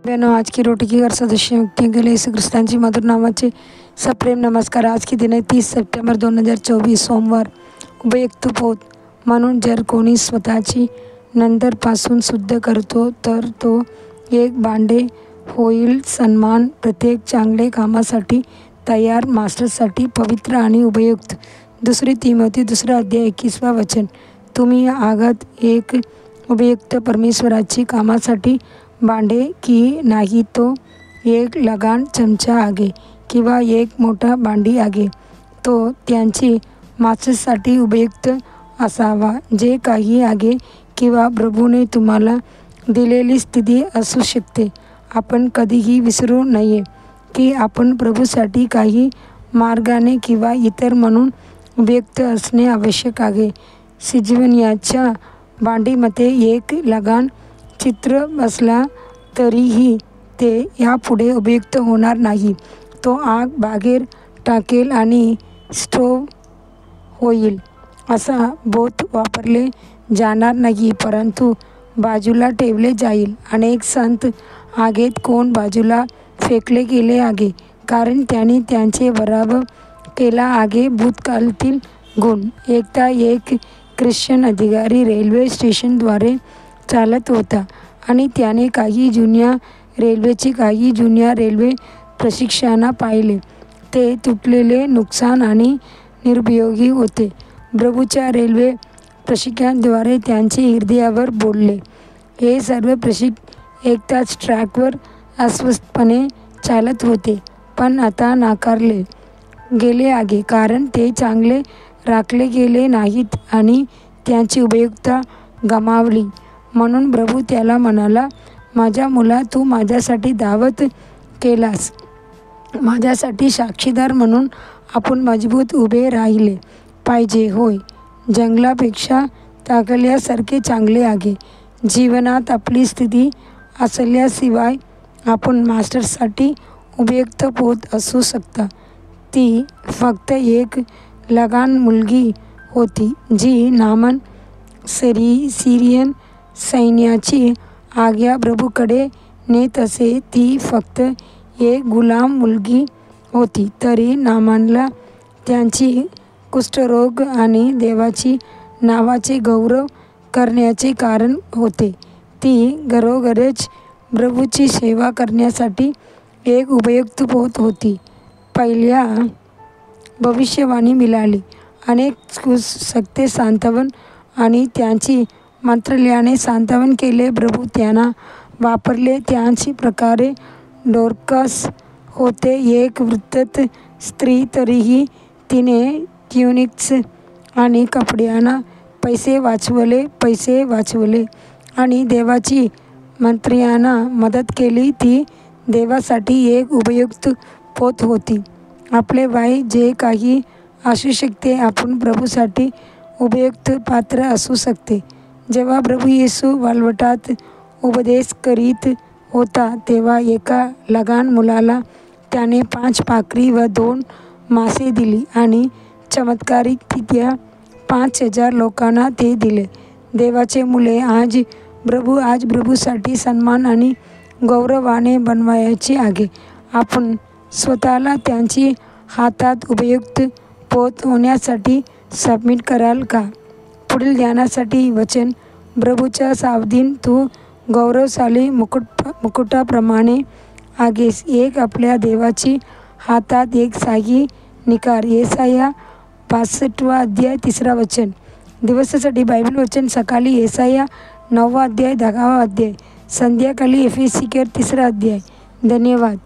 बहनों, आज की रोटी की हर सदस्य व्यक्तियों के लिए यीशु ख्रिस्तांची मधुर नामाचे सप्रेम नमस्कार। आज की दिन आहे 30 सप्टेंबर 2024 सोमवार। उपयुक्त पोत म्हणून जर कोणी स्वतःची नंतरपासून शुद्ध करतो तर तो एक भांडे होईल, सन्मान प्रत्येक चांगले कामासाठी तयार, मास्टरसाठी पवित्र आणि उपयुक्त। 2 तिमोथी 2 अध्याय 21 वचन। तुम्ही आगात एक उपयुक्त परमेश्वराची कामासाठी भांडे की नाही, तो एक लहान चमचा आहे किंवा एक मोठा भांडी आहे, तो त्यांची माणसासाठी उपयुक्त असावा। जे काही आहे किंवा प्रभूने तुम्हाला दिलेली स्थिती असू शकते। आपण कधीही विसरू नये की आपण प्रभूसाठी काही मार्गाने किंवा इतर म्हणून उपयुक्त असणे आवश्यक आहे। शिजवण्याच्या भांडीमध्ये एक लहान चित्र बसला तरीही ते यापुढे उपयुक्त होणार नाही। तो आग बाहेर टाकेल आणि स्टोव्ह होईल। असा बोट वापरले जाणार नाही, परंतु बाजूला ठेवले जाईल। अनेक संत आगीत कोण बाजूला फेकले गेले आहे, कारण त्यांनी त्यांचे पराभव केला आहे। भूतकाळातील गुण। एकदा एक ख्रिश्चन अधिकारी रेल्वे स्टेशनद्वारे चालत होता आणि त्याने काही जुन्या रेल्वे प्रशिक्षकांना पाहिले। ते तुटलेले, नुकसान आणि निरुपयोगी होते। प्रभूच्या रेल्वे प्रशिक्षकांद्वारे त्यांचे हृदयावर बोलले। हे सर्व प्रशिक्षक एकदाच ट्रॅकवर अस्वस्थपणे चालत होते, पण आता नाकारले गेले आहे, कारण ते चांगले राखले गेले नाहीत आणि त्यांची उपयुक्तता गमावली। म्हणून प्रभू त्याला म्हणाला, माझ्या मुला, तू माझ्यासाठी दावत केलास, माझ्यासाठी साक्षीदार म्हणून आपण मजबूत उभे राहिले पाहिजे। होय, जंगलापेक्षा टाकल्यासारखे चांगले आहे। जीवनात आपली स्थिती असल्याशिवाय आपण मास्टरसाठी उपयुक्त पोत असू शकता। ती फक्त एक लहान मुलगी होती जी नामान सिरियन सैन्याची आज्ञा प्रभूकडे नेत असे। ती फक्त एक गुलाम मुलगी होती, तरी नामानला त्याची कुष्ठरोग आणि देवाची नावाचे गौरव करण्याचे कारण होते। ती खरोखरच प्रभूची सेवा करण्यासाठी एक उपयुक्त पोत होती। पहिल्या भविष्यवाणी मिळाली। अनेक सकते सांत्वन आणि त्यांची मंत्रालयाने सांत्वन केले। प्रभू त्यांना वापरले। त्याच प्रकारे डोर्कस होते, एक वृद्ध स्त्री, तरीही तिने ट्युनिक्स आणि कपड्यांना पैसे वाचवले आणि देवाची मंत्र्यांना मदत केली। ती देवासाठी एक उपयुक्त पोत होती। आपले वय जे काही असू शकते, आपण प्रभूसाठी उपयुक्त पात्र असू शकते। जेव्हा प्रभू येशू वाळवंटात उपदेश करीत होता, तेव्हा एका लहान मुलाला त्याने 5 भाकरी व 2 मासे दिली आणि चमत्कारिकरित्या 5000 लोकांना ते दिले। देवाचे मुले, आज प्रभूसाठी सन्मान आणि गौरवाने बनवायचे आहे। आपण स्वतःला त्यांची हातात उपयुक्त पोत होण्यासाठी सबमिट कराल का? पुढील ध्यानासाठी वचन। प्रभूच्या सावधीन तू गौरवशाली मुकुटाप्रमाणे आहेस, एक आपल्या देवाची हातात एक शाही निखार। येसाया 65 अध्याय 3 वचन। दिवसासाठी बायबल वचन। सकाळी येसाया 9 अध्याय 10 अध्याय, संध्याकाळी एफेसियर 3 अध्याय। धन्यवाद।